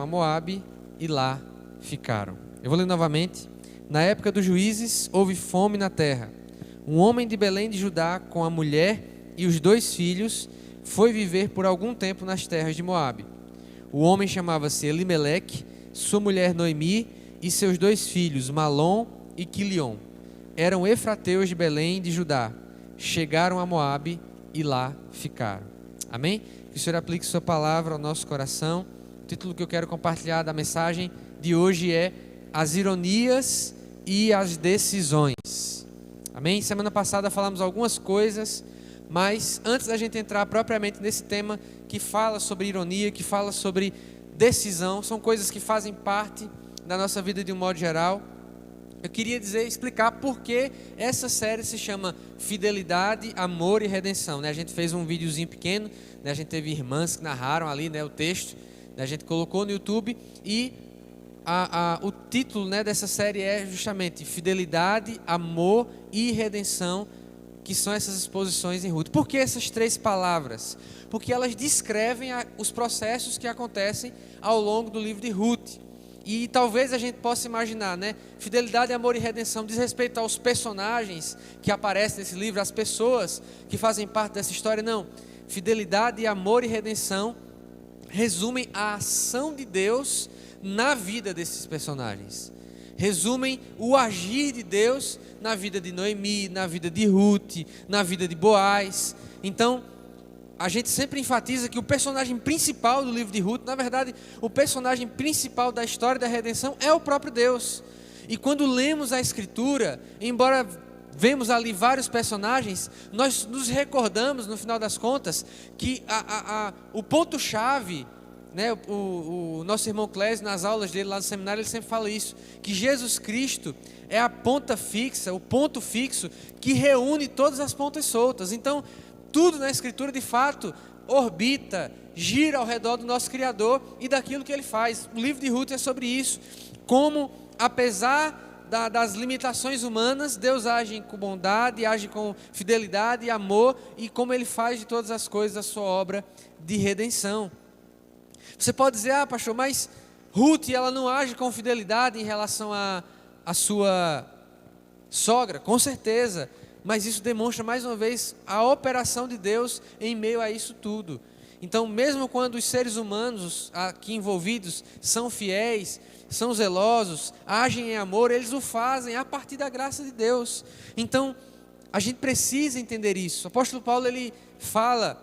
a Moabe e lá ficaram. Eu vou ler novamente. Na época dos juízes houve fome na terra. Um homem de Belém de Judá, com a mulher e os 2 filhos, foi viver por algum tempo nas terras de Moabe. O homem chamava-se Elimeleque, sua mulher Noemi e seus 2 filhos, Malom e Quilion. Eram efrateus de Belém de Judá. Chegaram a Moabe e lá ficaram. Amém? Que o Senhor aplique sua palavra ao nosso coração. O título que eu quero compartilhar da mensagem de hoje é As ironias e as decisões. Amém? Semana passada falamos algumas coisas, mas antes da gente entrar propriamente nesse tema que fala sobre ironia, que fala sobre decisão, são coisas que fazem parte da nossa vida de um modo geral. Eu queria explicar por que essa série se chama Fidelidade, Amor e Redenção, né? A gente fez um videozinho pequeno, né? A gente teve irmãs que narraram ali, né, o texto, né? A gente colocou no YouTube e o título, né, dessa série é justamente Fidelidade, Amor e Redenção, que são essas exposições em Ruth. Por que essas 3 palavras? Porque elas descrevem os processos que acontecem ao longo do livro de Ruth. E talvez a gente possa imaginar, né? Fidelidade, amor e redenção diz respeito aos personagens que aparecem nesse livro, as pessoas que fazem parte dessa história. Não. Fidelidade, amor e redenção resumem a ação de Deus na vida desses personagens. Resumem o agir de Deus na vida de Noemi, na vida de Ruth, na vida de Boaz. Então, a gente sempre enfatiza que o personagem principal do livro de Ruth, na verdade, o personagem principal da história da redenção é o próprio Deus. E quando lemos a Escritura, embora vemos ali vários personagens, nós nos recordamos, no final das contas, que o ponto-chave, né, o nosso irmão Clésio, nas aulas dele lá no seminário, ele sempre fala isso, que Jesus Cristo é a ponta fixa, o ponto fixo que reúne todas as pontas soltas. Então, tudo na Escritura, de fato, orbita, gira ao redor do nosso Criador e daquilo que Ele faz. O livro de Ruth é sobre isso. Como, apesar das limitações humanas, Deus age com bondade, age com fidelidade e amor, e como Ele faz de todas as coisas a sua obra de redenção. Você pode dizer, pastor, mas Ruth, ela não age com fidelidade em relação à sua sogra? Com certeza. Mas isso demonstra mais uma vez a operação de Deus em meio a isso tudo. Então, mesmo quando os seres humanos aqui envolvidos são fiéis, são zelosos, agem em amor, eles o fazem a partir da graça de Deus. Então, a gente precisa entender isso. O apóstolo Paulo, ele fala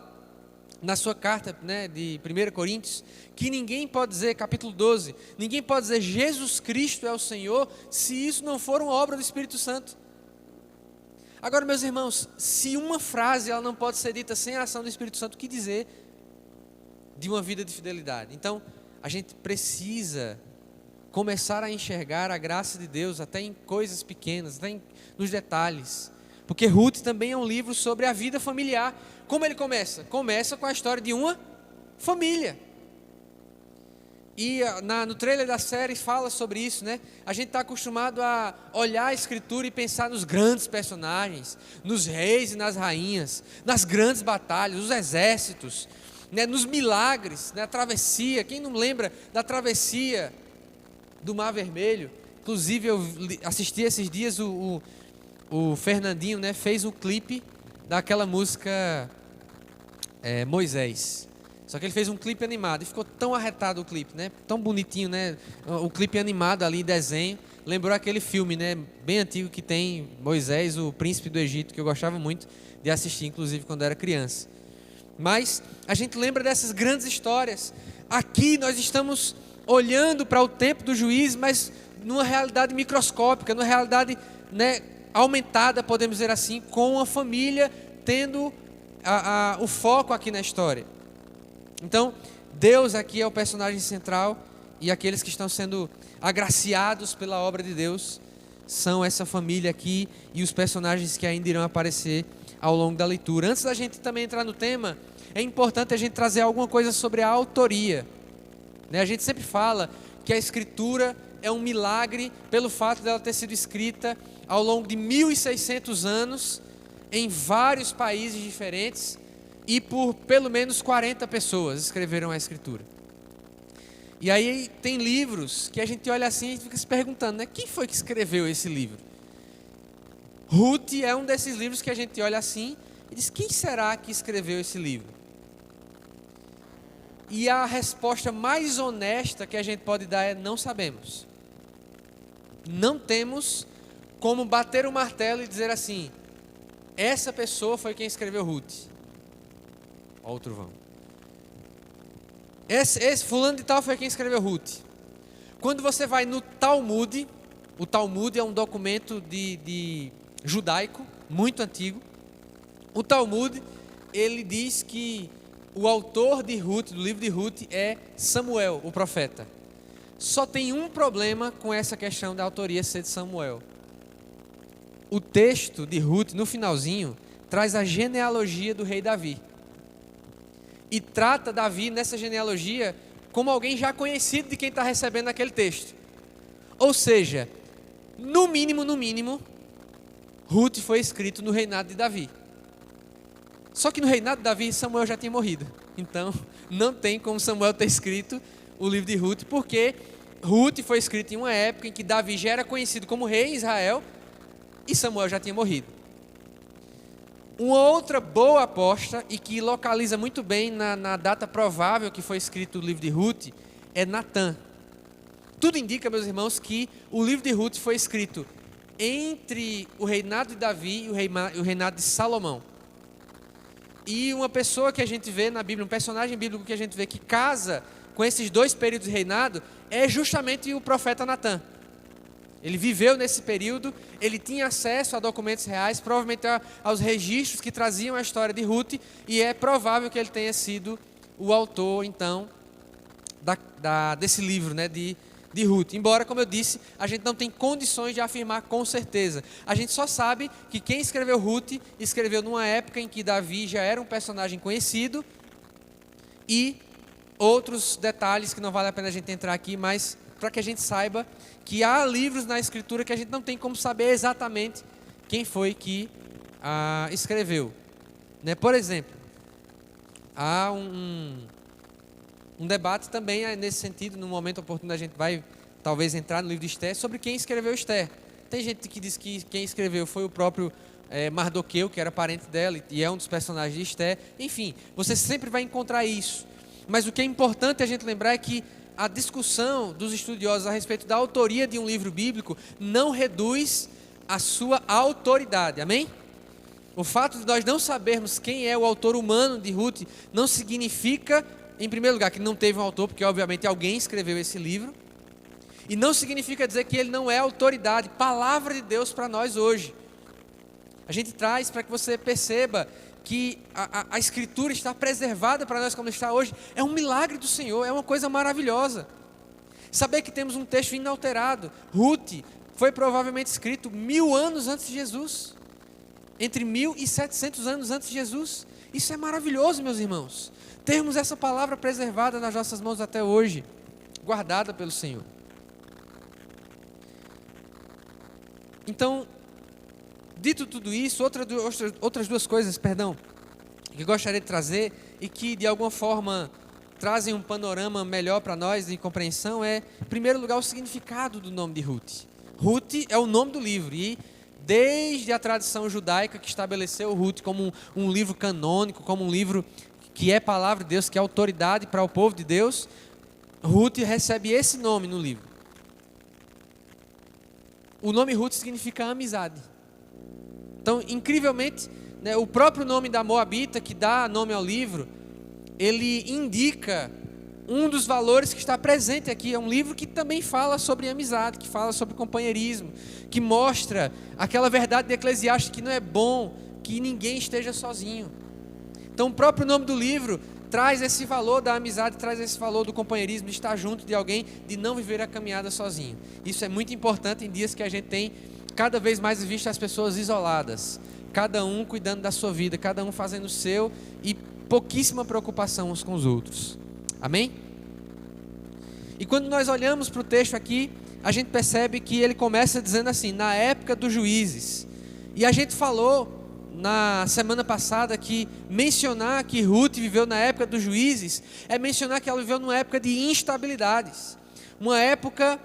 na sua carta, né, de 1 Coríntios, que ninguém pode dizer, capítulo 12, ninguém pode dizer Jesus Cristo é o Senhor, se isso não for uma obra do Espírito Santo. Agora, meus irmãos, se uma frase ela não pode ser dita sem a ação do Espírito Santo, o que dizer de uma vida de fidelidade? Então, a gente precisa começar a enxergar a graça de Deus até em coisas pequenas, até nos detalhes. Porque Ruth também é um livro sobre a vida familiar. Como ele começa? Começa com a história de uma família. E no trailer da série fala sobre isso, né? A gente está acostumado a olhar a Escritura e pensar nos grandes personagens, nos reis e nas rainhas, nas grandes batalhas, os exércitos, né? Nos milagres, né? A travessia. Quem não lembra da travessia do Mar Vermelho? Inclusive eu assisti esses dias o Fernandinho, né? Fez um clipe daquela música Moisés. Só que ele fez um clipe animado e ficou tão arretado o clipe, né? Tão bonitinho, né? O clipe animado ali, desenho. Lembrou aquele filme, né? Bem antigo que tem Moisés, o príncipe do Egito, que eu gostava muito de assistir, inclusive quando era criança. Mas a gente lembra dessas grandes histórias. Aqui nós estamos olhando para o tempo do juiz, mas numa realidade microscópica, numa realidade, né, aumentada, podemos dizer assim, com a família tendo o foco aqui na história. Então, Deus aqui é o personagem central e aqueles que estão sendo agraciados pela obra de Deus são essa família aqui e os personagens que ainda irão aparecer ao longo da leitura. Antes da gente também entrar no tema, é importante a gente trazer alguma coisa sobre a autoria. A gente sempre fala que a Escritura é um milagre pelo fato dela ter sido escrita ao longo de 1.600 anos em vários países diferentes e por pelo menos 40 pessoas escreveram a Escritura. E aí tem livros que a gente olha assim e fica se perguntando, né? Quem foi que escreveu esse livro? Ruth é um desses livros que a gente olha assim e diz, quem será que escreveu esse livro? E a resposta mais honesta que a gente pode dar é, não sabemos. Não temos como bater o martelo e dizer assim, essa pessoa foi quem escreveu Ruth. Olha o trovão. Esse fulano de tal foi quem escreveu Ruth. Quando você vai no Talmud, o Talmud é um documento de judaico, muito antigo. O Talmud, ele diz que o autor de Ruth, do livro de Ruth, é Samuel, o profeta. Só tem um problema com essa questão da autoria ser de Samuel. O texto de Ruth, no finalzinho, traz a genealogia do rei Davi. E trata Davi nessa genealogia como alguém já conhecido de quem está recebendo aquele texto. Ou seja, no mínimo, Ruth foi escrito no reinado de Davi. Só que no reinado de Davi, Samuel já tinha morrido. Então, não tem como Samuel ter escrito o livro de Ruth, porque Ruth foi escrito em uma época em que Davi já era conhecido como rei em Israel e Samuel já tinha morrido. Uma outra boa aposta, e que localiza muito bem na data provável que foi escrito o livro de Ruth, é Natã. Tudo indica, meus irmãos, que o livro de Ruth foi escrito entre o reinado de Davi e o reinado de Salomão. E uma pessoa que a gente vê na Bíblia, um personagem bíblico que a gente vê que casa com esses dois períodos de reinado, é justamente o profeta Natã. Ele viveu nesse período, ele tinha acesso a documentos reais, provavelmente aos registros que traziam a história de Ruth, e é provável que ele tenha sido o autor, então, desse livro, né, de Ruth. Embora, como eu disse, a gente não tem condições de afirmar com certeza. A gente só sabe que quem escreveu Ruth, escreveu numa época em que Davi já era um personagem conhecido, e outros detalhes que não vale a pena a gente entrar aqui, mas para que a gente saiba que há livros na Escritura que a gente não tem como saber exatamente quem foi que escreveu. Né? Por exemplo, há um debate também nesse sentido, no momento oportuno a gente vai talvez entrar no livro de Esther, sobre quem escreveu Esther. Tem gente que diz que quem escreveu foi o próprio Mardoqueu, que era parente dela e é um dos personagens de Esther. Enfim, você sempre vai encontrar isso. Mas o que é importante a gente lembrar é que a discussão dos estudiosos a respeito da autoria de um livro bíblico não reduz a sua autoridade, amém? O fato de nós não sabermos quem é o autor humano de Ruth não significa, em primeiro lugar, que não teve um autor, porque obviamente alguém escreveu esse livro, e não significa dizer que ele não é autoridade, palavra de Deus para nós hoje. A gente traz para que você perceba que a Escritura está preservada para nós como está hoje, é um milagre do Senhor, é uma coisa maravilhosa. Saber que temos um texto inalterado. Ruth foi provavelmente escrito 1000 anos antes de Jesus, entre 1700 anos antes de Jesus. Isso é maravilhoso, meus irmãos, termos essa palavra preservada nas nossas mãos até hoje, guardada pelo Senhor. Então, dito tudo isso, outras duas coisas, que eu gostaria de trazer e que de alguma forma trazem um panorama melhor para nós de compreensão é, em primeiro lugar, o significado do nome de Ruth. Ruth é o nome do livro e desde a tradição judaica que estabeleceu Ruth como um livro canônico, como um livro que é palavra de Deus, que é autoridade para o povo de Deus, Ruth recebe esse nome no livro. O nome Ruth significa amizade. Então, incrivelmente, né, o próprio nome da Moabita, que dá nome ao livro, ele indica um dos valores que está presente aqui. É um livro que também fala sobre amizade, que fala sobre companheirismo, que mostra aquela verdade de Eclesiastes que não é bom que ninguém esteja sozinho. Então, o próprio nome do livro traz esse valor da amizade, traz esse valor do companheirismo, de estar junto de alguém, de não viver a caminhada sozinho. Isso é muito importante em dias que a gente tem cada vez mais visto as pessoas isoladas, cada um cuidando da sua vida, cada um fazendo o seu e pouquíssima preocupação uns com os outros. Amém? E quando nós olhamos para o texto aqui, a gente percebe que ele começa dizendo assim, na época dos juízes. E a gente falou na semana passada que mencionar que Ruth viveu na época dos juízes é mencionar que ela viveu numa época de instabilidades, uma época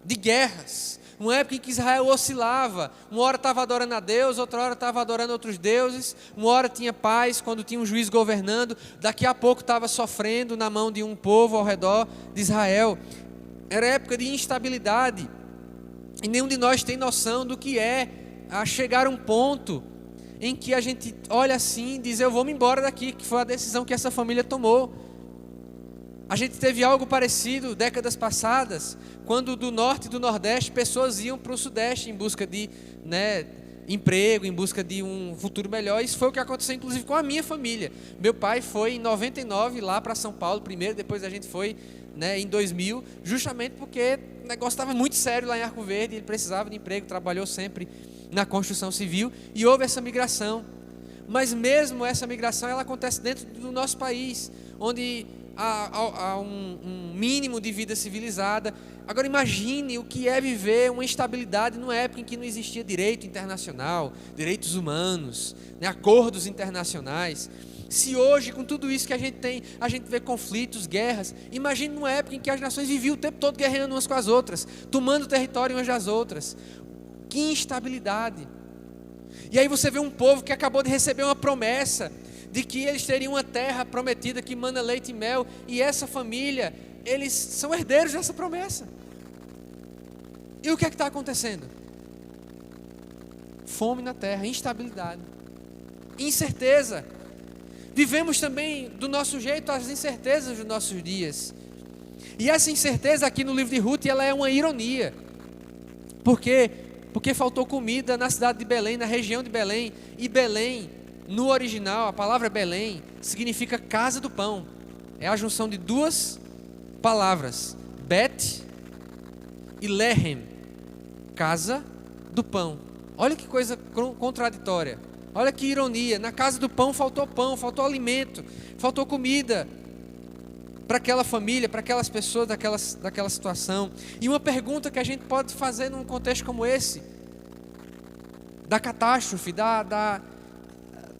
de guerras, uma época em que Israel oscilava, uma hora estava adorando a Deus, outra hora estava adorando outros deuses, uma hora tinha paz quando tinha um juiz governando, daqui a pouco estava sofrendo na mão de um povo ao redor de Israel. Era época de instabilidade, e nenhum de nós tem noção do que é a chegar a um ponto em que a gente olha assim e diz: eu vou me embora daqui, que foi a decisão que essa família tomou. A gente teve algo parecido décadas passadas, quando do norte e do nordeste pessoas iam para o sudeste em busca de emprego, em busca de um futuro melhor. Isso foi o que aconteceu inclusive com a minha família. Meu pai foi em 99 lá para São Paulo primeiro, depois a gente foi em 2000, justamente porque o negócio estava muito sério lá em Arco Verde, ele precisava de emprego, trabalhou sempre na construção civil e houve essa migração. Mas mesmo essa migração, ela acontece dentro do nosso país, onde há um mínimo de vida civilizada. Agora imagine o que é viver uma instabilidade numa época em que não existia direito internacional, direitos humanos, acordos internacionais. Se hoje, com tudo isso que a gente tem, a gente vê conflitos, guerras, imagine numa época em que as nações viviam o tempo todo guerreando umas com as outras, tomando território umas das outras. Que instabilidade! E aí você vê um povo que acabou de receber uma promessa de que eles teriam uma terra prometida que mana leite e mel, e essa família, eles são herdeiros dessa promessa. E o que é que está acontecendo? Fome na terra, instabilidade, incerteza. Vivemos também do nosso jeito as incertezas dos nossos dias. E essa incerteza aqui no livro de Ruth, ela é uma ironia. Por quê? Porque faltou comida na cidade de Belém, na região de Belém. E Belém, no original, a palavra Belém significa casa do pão. É a junção de duas palavras, Bet e Lehem, casa do pão. Olha que coisa contraditória. Olha que ironia. Na casa do pão, faltou alimento, faltou comida para aquela família, para aquelas pessoas daquela situação. E uma pergunta que a gente pode fazer num contexto como esse, da catástrofe, da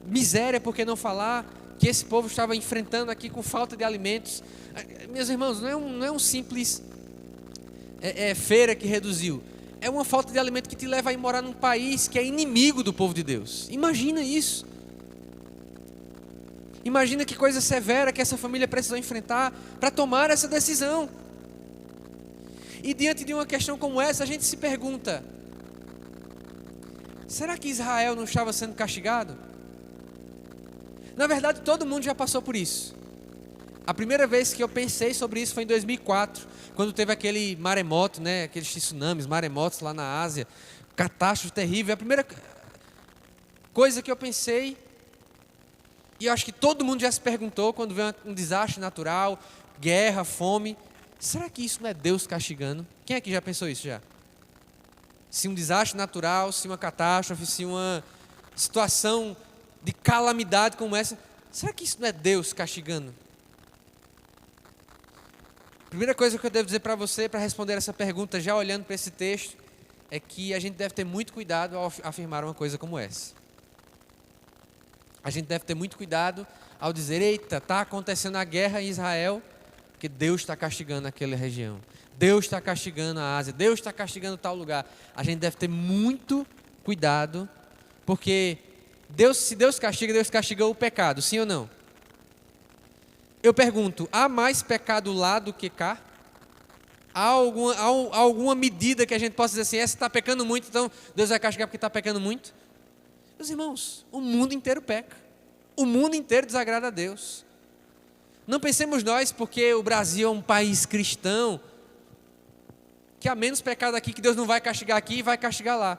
miséria, por que não falar, que esse povo estava enfrentando aqui com falta de alimentos. Meus irmãos, não é um simples feira que reduziu. É uma falta de alimento que te leva a ir morar num país que é inimigo do povo de Deus. Imagina isso. Imagina que coisa severa que essa família precisou enfrentar para tomar essa decisão. E diante de uma questão como essa, a gente se pergunta: será que Israel não estava sendo castigado? Na verdade, todo mundo já passou por isso. A primeira vez que eu pensei sobre isso foi em 2004, quando teve aquele maremoto, aqueles tsunamis, maremotos lá na Ásia, catástrofe terrível. A primeira coisa que eu pensei, e eu acho que todo mundo já se perguntou quando vê um desastre natural, guerra, fome: será que isso não é Deus castigando? Quem aqui já pensou isso já? Se um desastre natural, se uma catástrofe, se uma situação de calamidade como essa, será que isso não é Deus castigando? A primeira coisa que eu devo dizer para você, para responder essa pergunta, já olhando para esse texto, é que a gente deve ter muito cuidado ao afirmar uma coisa como essa. A gente deve ter muito cuidado ao dizer: eita, está acontecendo a guerra em Israel, porque Deus está castigando aquela região. Deus está castigando a Ásia, Deus está castigando tal lugar. A gente deve ter muito cuidado, porque se Deus castiga o pecado, sim ou não? Eu pergunto: há mais pecado lá do que cá? Há alguma medida que a gente possa dizer assim: essa está pecando muito, então Deus vai castigar porque está pecando muito? Meus irmãos, o mundo inteiro peca. O mundo inteiro desagrada a Deus. Não pensemos nós, porque o Brasil é um país cristão, que há menos pecado aqui, que Deus não vai castigar aqui e vai castigar lá.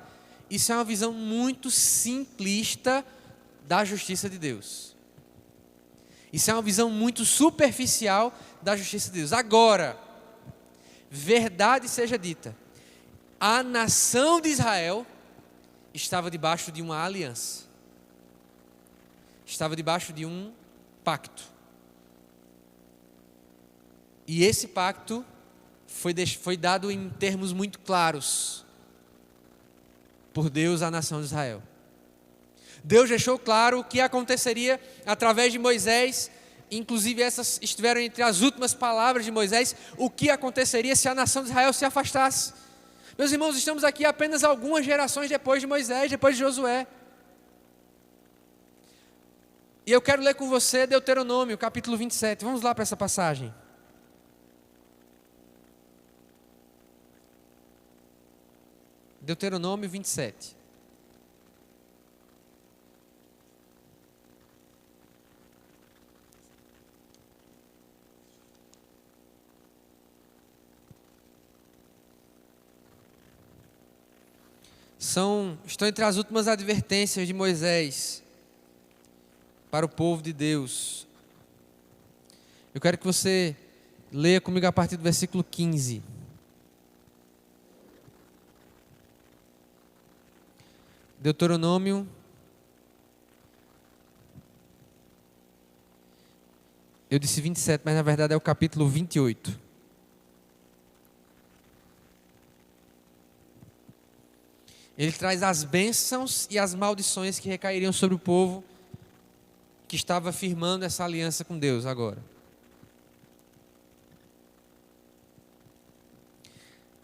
Isso é uma visão muito simplista da justiça de Deus. Isso é uma visão muito superficial da justiça de Deus. Agora, verdade seja dita, a nação de Israel estava debaixo de uma aliança. Estava debaixo de um pacto. E esse pacto foi dado em termos muito claros por Deus à nação de Israel. Deus deixou claro o que aconteceria através de Moisés, inclusive essas estiveram entre as últimas palavras de Moisés, o que aconteceria se a nação de Israel se afastasse. Meus irmãos, estamos aqui apenas algumas gerações depois de Moisés, depois de Josué. E eu quero ler com você Deuteronômio, capítulo 27. Vamos lá para essa passagem. Deuteronômio 27. Estão entre as últimas advertências de Moisés para o povo de Deus. Eu quero que você leia comigo a partir do versículo 15. Deuteronômio. Eu disse 27, mas na verdade é o capítulo 28. Ele traz as bênçãos e as maldições que recairiam sobre o povo que estava firmando essa aliança com Deus agora.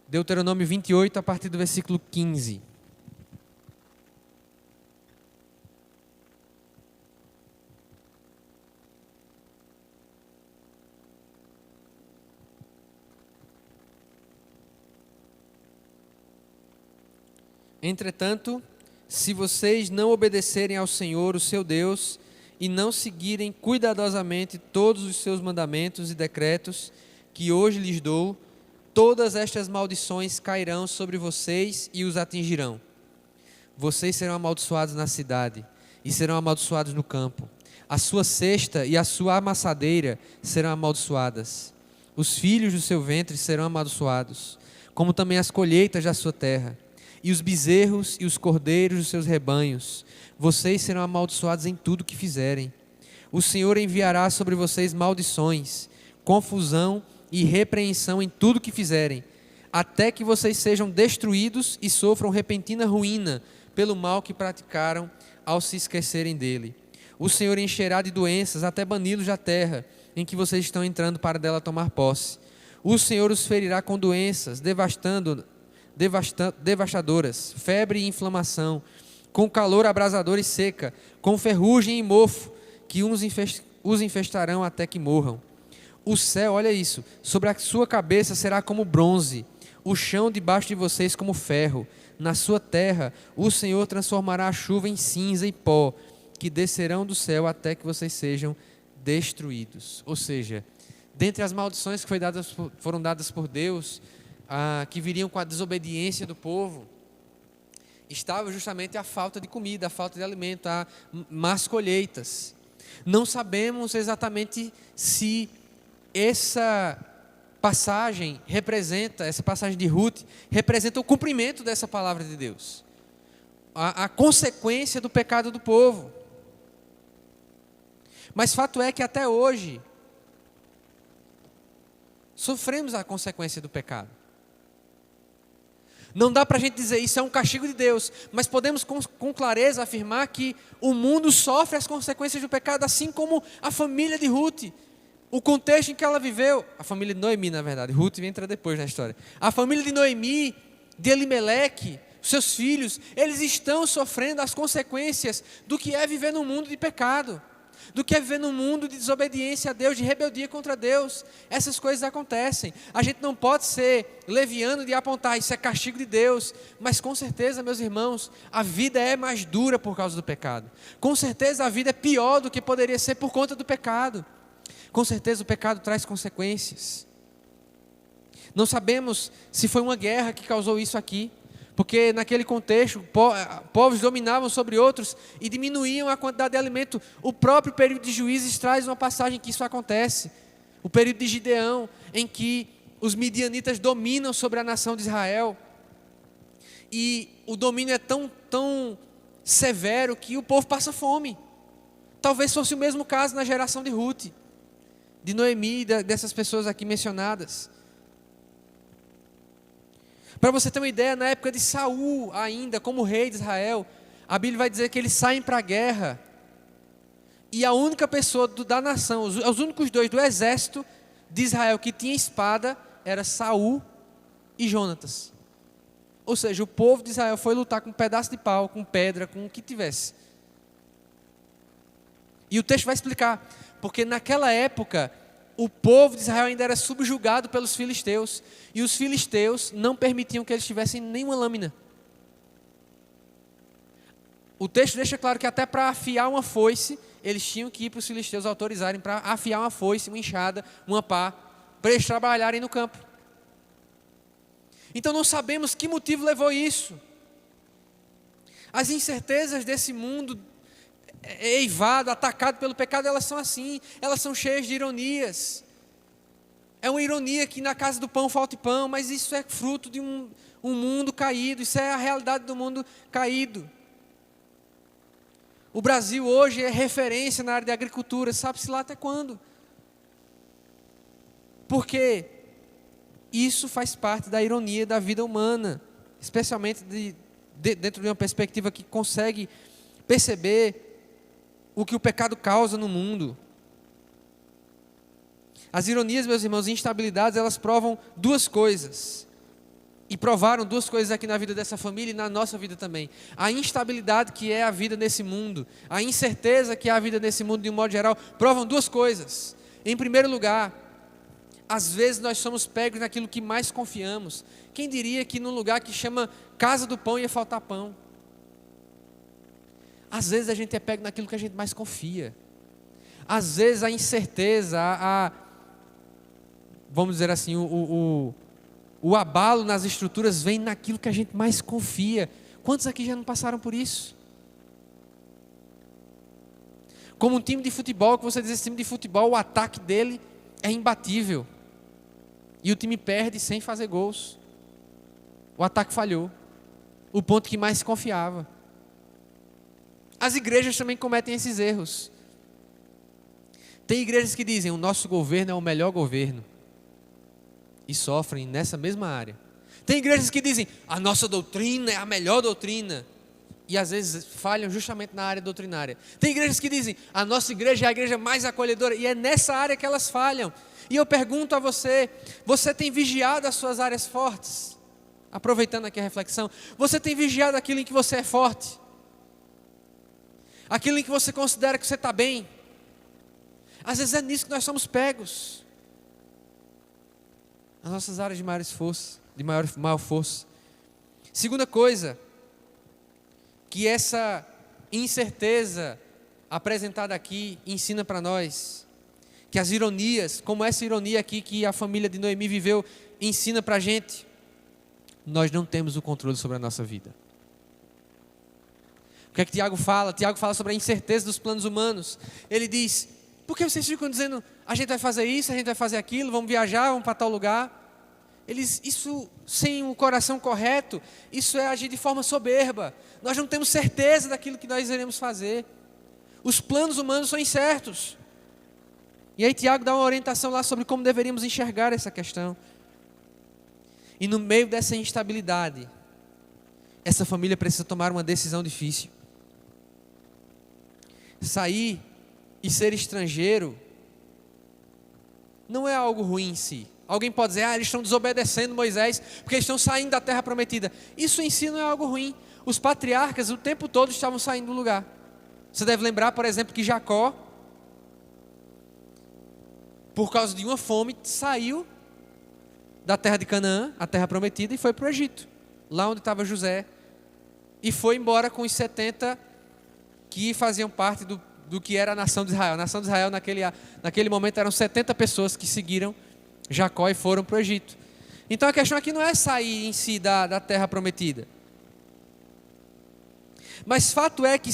Deuteronômio 28, a partir do versículo 15. Entretanto, se vocês não obedecerem ao Senhor, o seu Deus, e não seguirem cuidadosamente todos os seus mandamentos e decretos que hoje lhes dou, todas estas maldições cairão sobre vocês e os atingirão. Vocês serão amaldiçoados na cidade e serão amaldiçoados no campo. A sua cesta e a sua amassadeira serão amaldiçoadas. Os filhos do seu ventre serão amaldiçoados, como também as colheitas da sua terra. E os bezerros e os cordeiros dos seus rebanhos, vocês serão amaldiçoados em tudo que fizerem. O Senhor enviará sobre vocês maldições, confusão e repreensão em tudo que fizerem, até que vocês sejam destruídos e sofram repentina ruína pelo mal que praticaram ao se esquecerem dele. O Senhor encherá de doenças até bani-los da terra em que vocês estão entrando para dela tomar posse. O Senhor os ferirá com doenças, devastadoras, febre e inflamação, com calor abrasador e seca, com ferrugem e mofo, que os infestarão até que morram. O céu, olha isso, sobre a sua cabeça será como bronze, o chão debaixo de vocês como ferro. Na sua terra, o Senhor transformará a chuva em cinza e pó, que descerão do céu até que vocês sejam destruídos. Ou seja, dentre as maldições que foram dadas por Deus, que viriam com a desobediência do povo, estava justamente a falta de comida, a falta de alimento, a más colheitas. Não sabemos exatamente se essa passagem essa passagem de Ruth, representa o cumprimento dessa palavra de Deus, a consequência do pecado do povo. Mas fato é que até hoje sofremos a consequência do pecado. Não dá para a gente dizer isso é um castigo de Deus, mas podemos com clareza afirmar que o mundo sofre as consequências do pecado, assim como a família de Ruth, o contexto em que ela viveu, a família de Noemi, na verdade, Ruth entra depois na história, a família de Noemi, de Elimeleque, seus filhos, eles estão sofrendo as consequências do que é viver num mundo de pecado, do que é viver num mundo de desobediência a Deus, de rebeldia contra Deus. Essas coisas acontecem. A gente não pode ser leviano de apontar isso é castigo de Deus, mas com certeza, meus irmãos, a vida é mais dura por causa do pecado. Com certeza a vida é pior do que poderia ser por conta do pecado. Com certeza o pecado traz consequências. Não sabemos se foi uma guerra que causou isso aqui, porque naquele contexto, povos dominavam sobre outros e diminuíam a quantidade de alimento. O próprio período de Juízes traz uma passagem que isso acontece. O período de Gideão, em que os midianitas dominam sobre a nação de Israel. E o domínio é tão severo que o povo passa fome. Talvez fosse o mesmo caso na geração de Ruth, de Noemi e dessas pessoas aqui mencionadas. Para você ter uma ideia, na época de Saul ainda, como rei de Israel, a Bíblia vai dizer que eles saem para a guerra, e a única pessoa da nação, os únicos dois do exército de Israel que tinha espada, era Saul e Jonatas. Ou seja, o povo de Israel foi lutar com um pedaço de pau, com pedra, com o que tivesse. E o texto vai explicar, porque naquela época, o povo de Israel ainda era subjugado pelos filisteus, e os filisteus não permitiam que eles tivessem nenhuma lâmina. O texto deixa claro que até para afiar uma foice, eles tinham que ir para os filisteus autorizarem para afiar uma foice, uma enxada, uma pá, para eles trabalharem no campo. Então não sabemos que motivo levou isso. As incertezas desse mundo eivado, atacado pelo pecado, elas são assim, elas são cheias de ironias. É uma ironia que na casa do pão falte pão, mas isso é fruto de um mundo caído, isso é a realidade do mundo caído. O Brasil hoje é referência na área de agricultura, sabe-se lá até quando? Porque isso faz parte da ironia da vida humana, especialmente dentro de uma perspectiva que consegue perceber o que o pecado causa no mundo. As ironias, meus irmãos, e instabilidades, elas provam duas coisas. E provaram duas coisas aqui na vida dessa família e na nossa vida também. A instabilidade que é a vida nesse mundo, a incerteza que é a vida nesse mundo de um modo geral, provam duas coisas. Em primeiro lugar, às vezes nós somos pegos naquilo que mais confiamos. Quem diria que num lugar que chama casa do pão ia faltar pão? Às vezes a gente é pego naquilo que a gente mais confia. Às vezes a incerteza, vamos dizer assim, o abalo nas estruturas vem naquilo que a gente mais confia. Quantos aqui já não passaram por isso? Como um time de futebol, que você diz, esse time de futebol, o ataque dele é imbatível. E o time perde sem fazer gols. O ataque falhou. O ponto que mais se confiava. As igrejas também cometem esses erros. Tem igrejas que dizem, o nosso governo é o melhor governo. E sofrem nessa mesma área. Tem igrejas que dizem, a nossa doutrina é a melhor doutrina. E às vezes falham justamente na área doutrinária. Tem igrejas que dizem, a nossa igreja é a igreja mais acolhedora. E é nessa área que elas falham. E eu pergunto a você, você tem vigiado as suas áreas fortes? Aproveitando aqui a reflexão, você tem vigiado aquilo em que você é forte? Aquilo em que você considera que você está bem? Às vezes é nisso que nós somos pegos. As nossas áreas de maior força. Segunda coisa, que essa incerteza apresentada aqui ensina para nós, que as ironias, como essa ironia aqui que a família de Noemi viveu, ensina para a gente, nós não temos o controle sobre a nossa vida. O que é que Tiago fala? Tiago fala sobre a incerteza dos planos humanos. Ele diz, por que vocês ficam dizendo, a gente vai fazer isso, a gente vai fazer aquilo, vamos viajar, vamos para tal lugar? Isso sem o coração correto, isso é agir de forma soberba. Nós não temos certeza daquilo que nós iremos fazer. Os planos humanos são incertos. E aí Tiago dá uma orientação lá sobre como deveríamos enxergar essa questão. E no meio dessa instabilidade, essa família precisa tomar uma decisão difícil. Sair e ser estrangeiro não é algo ruim em si. Alguém pode dizer, eles estão desobedecendo Moisés, porque eles estão saindo da terra prometida. Isso em si não é algo ruim. Os patriarcas o tempo todo estavam saindo do lugar. Você deve lembrar, por exemplo, que Jacó, por causa de uma fome, saiu da terra de Canaã, a terra prometida, e foi para o Egito, lá onde estava José, e foi embora com os 70 que faziam parte do que era a nação de Israel. A nação de Israel naquele momento eram 70 pessoas que seguiram Jacó e foram para o Egito. Então a questão aqui não é sair em si da terra prometida. Mas fato é que,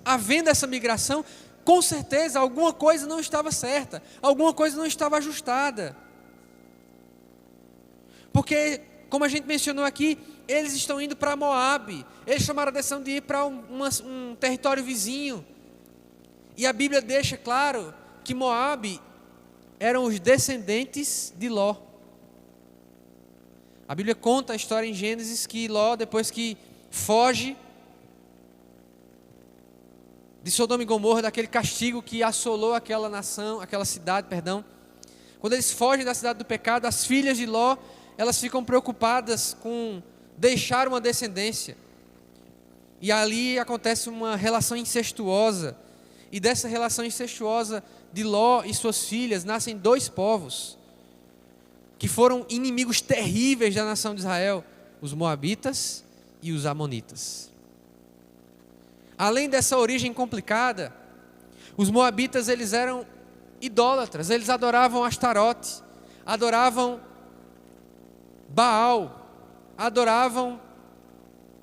havendo essa migração, com certeza alguma coisa não estava certa, alguma coisa não estava ajustada. Porque, como a gente mencionou aqui, eles estão indo para Moabe, eles tomaram a decisão de ir para um território vizinho. E a Bíblia deixa claro que Moabe eram os descendentes de Ló. A Bíblia conta a história em Gênesis que Ló, depois que foge de Sodoma e Gomorra, daquele castigo que assolou aquela nação, aquela cidade, perdão. Quando eles fogem da cidade do pecado, as filhas de Ló, elas ficam preocupadas com deixar uma descendência. E ali acontece uma relação incestuosa. E dessa relação incestuosa de Ló e suas filhas, nascem 2 povos, que foram inimigos terríveis da nação de Israel, os moabitas e os amonitas. Além dessa origem complicada, os moabitas, eles eram idólatras, eles adoravam Astarote, adoravam Baal, adoravam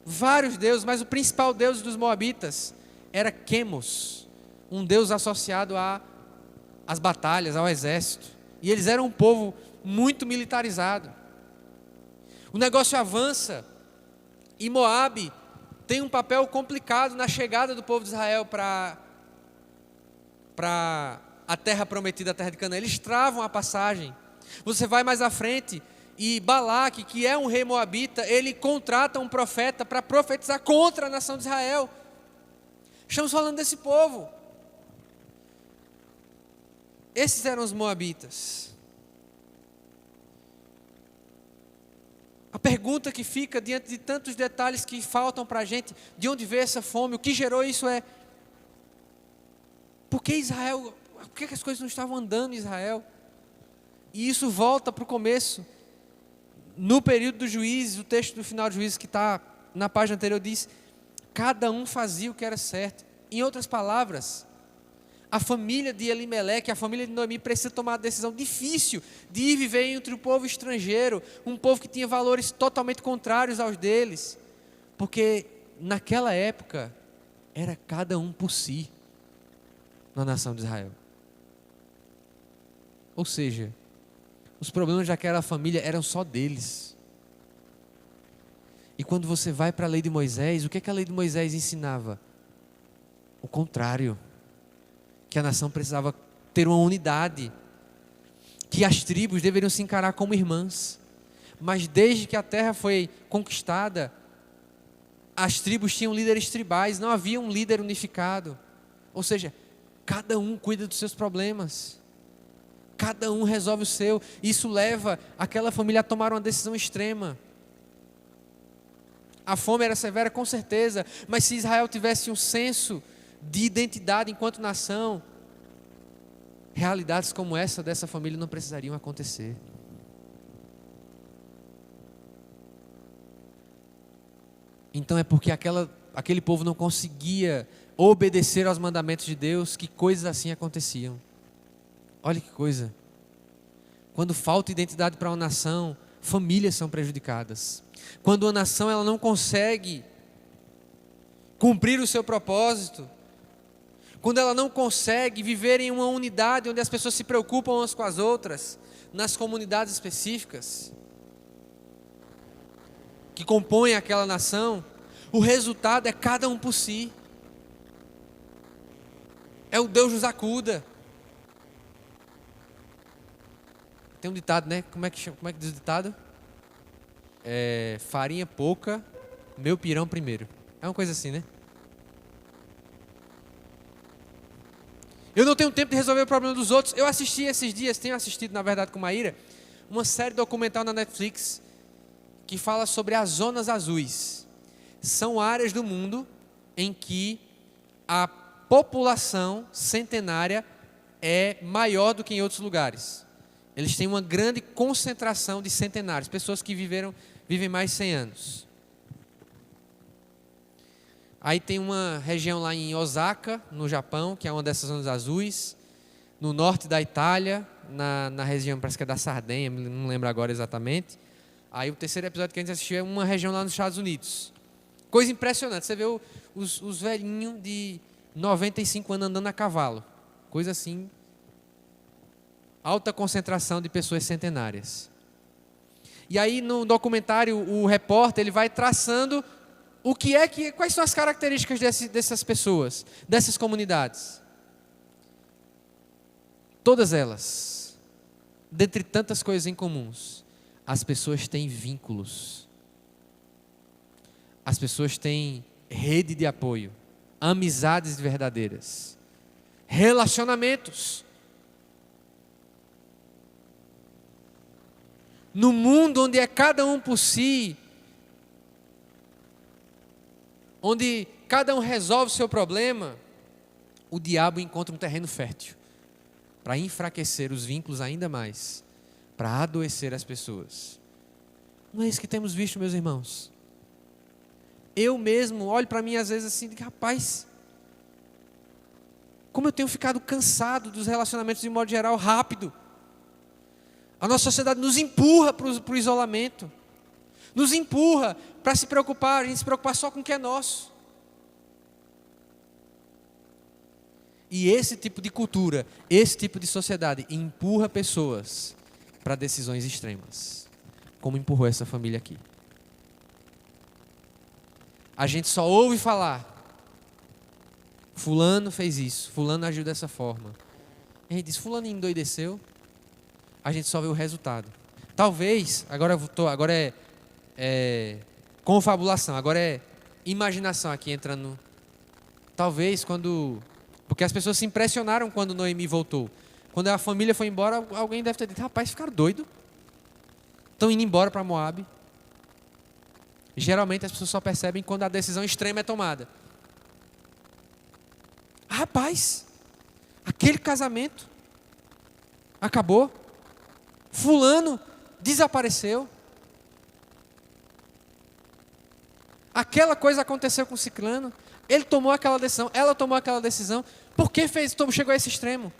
vários deuses, mas o principal deus dos moabitas era Quemos, um deus associado às batalhas, ao exército. E eles eram um povo muito militarizado. O negócio avança e Moabe tem um papel complicado na chegada do povo de Israel para a terra prometida, a terra de Canaã. Eles travam a passagem. Você vai mais à frente e Balaque, que é um rei moabita, ele contrata um profeta para profetizar contra a nação de Israel. Estamos falando desse povo. Esses eram os moabitas. A pergunta que fica diante de tantos detalhes que faltam para a gente, de onde veio essa fome, o que gerou isso é: por que Israel, por que as coisas não estavam andando em Israel? E isso volta para o começo. No período dos Juízes, o texto do final dos Juízes que está na página anterior diz: cada um fazia o que era certo. Em outras palavras, a família de Elimeleque, a família de Noemi precisa tomar a decisão difícil de ir viver entre o povo estrangeiro, um povo que tinha valores totalmente contrários aos deles, porque naquela época era cada um por si na nação de Israel. Ou seja, os problemas daquela família eram só deles. E quando você vai para a lei de Moisés, o que é que a lei de Moisés ensinava? O contrário. Que a nação precisava ter uma unidade, que as tribos deveriam se encarar como irmãs. Mas desde que a terra foi conquistada, as tribos tinham líderes tribais, não havia um líder unificado. Ou seja, cada um cuida dos seus problemas, cada um resolve o seu. Isso leva aquela família a tomar uma decisão extrema. A fome era severa, com certeza, mas se Israel tivesse um senso de identidade enquanto nação, realidades como essa dessa família não precisariam acontecer. Então é porque aquele povo não conseguia obedecer aos mandamentos de Deus que coisas assim aconteciam. Olha que coisa. Quando falta identidade para uma nação, famílias são prejudicadas. Quando uma nação ela não consegue cumprir o seu propósito, quando ela não consegue viver em uma unidade onde as pessoas se preocupam umas com as outras, nas comunidades específicas que compõem aquela nação, o resultado é cada um por si. É o Deus nos acuda. Tem um ditado, né? Como é que diz o ditado? Farinha pouca, meu pirão primeiro. É uma coisa assim, né? Eu não tenho tempo de resolver o problema dos outros. Eu assisti esses dias, tenho assistido na verdade com Maíra, uma série documental na Netflix que fala sobre as zonas azuis. São áreas do mundo em que a população centenária é maior do que em outros lugares. Eles têm uma grande concentração de centenários, pessoas que vivem mais de 100 anos. Aí tem uma região lá em Osaka, no Japão, que é uma dessas zonas azuis. No norte da Itália, na região, parece que é da Sardenha, não lembro agora exatamente. Aí o terceiro episódio que a gente assistiu é uma região lá nos Estados Unidos. Coisa impressionante, você vê os velhinhos de 95 anos andando a cavalo. Coisa assim, alta concentração de pessoas centenárias. E aí no documentário o repórter ele vai traçando quais são as características dessas pessoas, dessas comunidades. Todas elas, dentre tantas coisas em comuns, as pessoas têm vínculos. As pessoas têm rede de apoio, amizades verdadeiras, relacionamentos. No mundo onde é cada um por si, onde cada um resolve o seu problema, o diabo encontra um terreno fértil para enfraquecer os vínculos ainda mais, para adoecer as pessoas. Não é isso que temos visto, meus irmãos? Eu mesmo olho para mim às vezes assim, digo, rapaz, como eu tenho ficado cansado dos relacionamentos de modo geral rápido. A nossa sociedade nos empurra para o isolamento, nos empurra para se preocupar, a gente se preocupar só com o que é nosso. E esse tipo de cultura, esse tipo de sociedade empurra pessoas para decisões extremas, como empurrou essa família aqui. A gente só ouve falar, fulano fez isso, fulano agiu dessa forma. A gente diz, fulano endoideceu. A gente só vê o resultado. Talvez, agora é confabulação, agora é imaginação aqui entrando. Talvez porque as pessoas se impressionaram quando Noemi voltou. Quando a família foi embora, alguém deve ter dito, rapaz, ficaram doidos. Estão indo embora para Moabe. Geralmente as pessoas só percebem quando a decisão extrema é tomada. Rapaz, aquele casamento acabou. Fulano desapareceu. Aquela coisa aconteceu com Ciclano. Ele tomou aquela decisão, ela tomou aquela decisão. Por que chegou a esse extremo?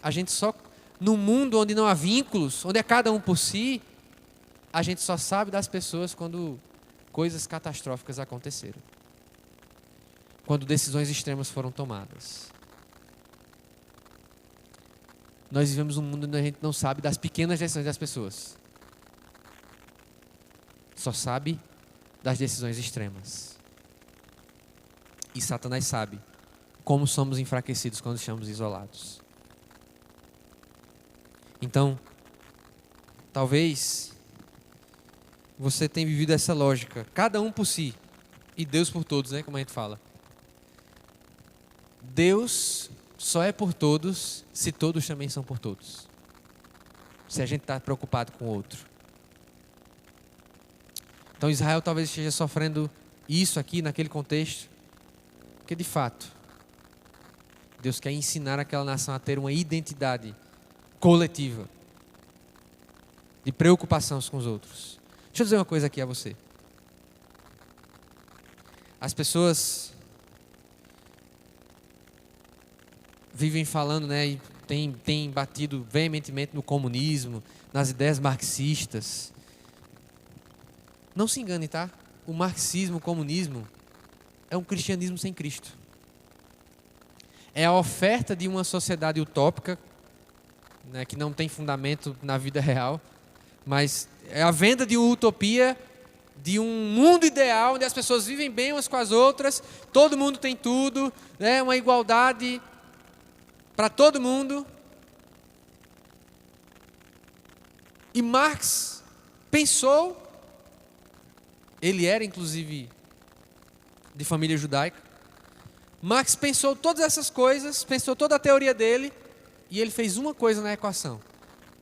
A gente só, no mundo onde não há vínculos, onde é cada um por si, a gente só sabe das pessoas quando coisas catastróficas aconteceram. Quando decisões extremas foram tomadas. Nós vivemos um mundo onde a gente não sabe das pequenas decisões das pessoas. Só sabe das decisões extremas. E Satanás sabe como somos enfraquecidos quando estamos isolados. Então, talvez você tenha vivido essa lógica, cada um por si e Deus por todos, né, como a gente fala. Deus só é por todos se todos também são por todos. Se a gente está preocupado com o outro. Então Israel talvez esteja sofrendo isso aqui naquele contexto. Porque de fato, Deus quer ensinar aquela nação a ter uma identidade coletiva. De preocupação com os outros. Deixa eu dizer uma coisa aqui a você. As pessoas vivem falando, né, e tem batido veementemente no comunismo, nas ideias marxistas. Não se engane, tá? O marxismo, o comunismo, é um cristianismo sem Cristo. É a oferta de uma sociedade utópica, né, que não tem fundamento na vida real, mas é a venda de uma utopia, de um mundo ideal, onde as pessoas vivem bem umas com as outras, todo mundo tem tudo, né, uma igualdade para todo mundo. E Marx pensou, ele era inclusive de família judaica, Marx pensou todas essas coisas, pensou toda a teoria dele, e ele fez uma coisa na equação: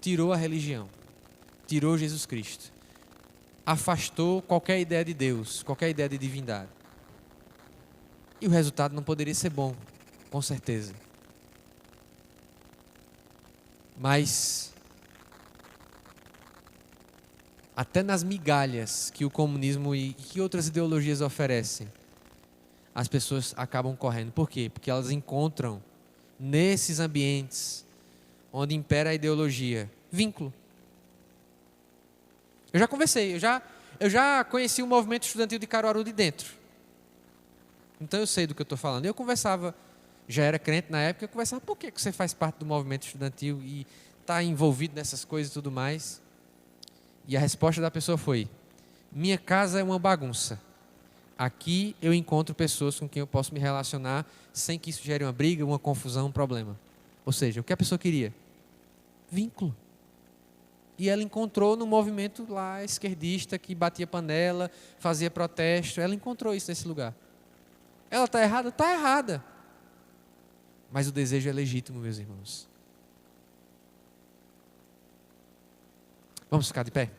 tirou a religião, tirou Jesus Cristo, afastou qualquer ideia de Deus, qualquer ideia de divindade. E o resultado não poderia ser bom, com certeza. Mas até nas migalhas que o comunismo e que outras ideologias oferecem, as pessoas acabam correndo. Por quê? Porque elas encontram nesses ambientes onde impera a ideologia vínculo. Eu já conversei, eu já conheci o movimento estudantil de Caruaru de dentro. Então eu sei do que eu estou falando. Eu conversava, já era crente na época, eu conversava, por que você faz parte do movimento estudantil e está envolvido nessas coisas e tudo mais? E a resposta da pessoa foi: minha casa é uma bagunça. Aqui eu encontro pessoas com quem eu posso me relacionar sem que isso gere uma briga, uma confusão, um problema. Ou seja, o que a pessoa queria? Vínculo. E ela encontrou no movimento lá esquerdista que batia panela, fazia protesto. Ela encontrou isso nesse lugar. Ela está errada? Está errada. Mas o desejo é legítimo, meus irmãos. Vamos ficar de pé?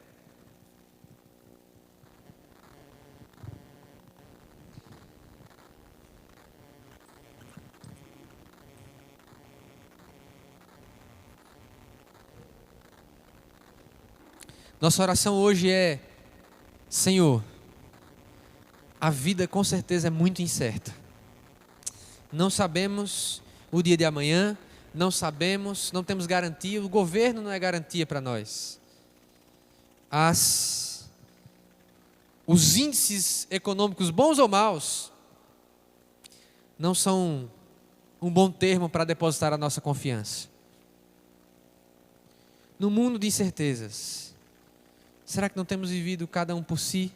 Nossa oração hoje é: Senhor, a vida com certeza é muito incerta. Não sabemos o dia de amanhã, não sabemos, não temos garantia, o governo não é garantia para nós. Os índices econômicos, bons ou maus, não são um bom termo para depositar a nossa confiança. No mundo de incertezas, será que não temos vivido cada um por si?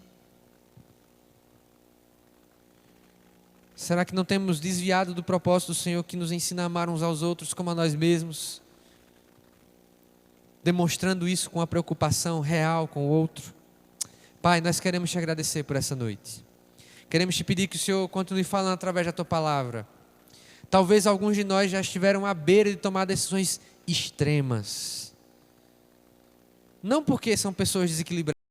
Será que não temos desviado do propósito do Senhor que nos ensina a amar uns aos outros como a nós mesmos? Demonstrando isso com a preocupação real com o outro. Pai, nós queremos te agradecer por essa noite. Queremos te pedir que o Senhor continue falando através da tua palavra. Talvez alguns de nós já estiveram à beira de tomar decisões extremas. Não porque são pessoas desequilibradas,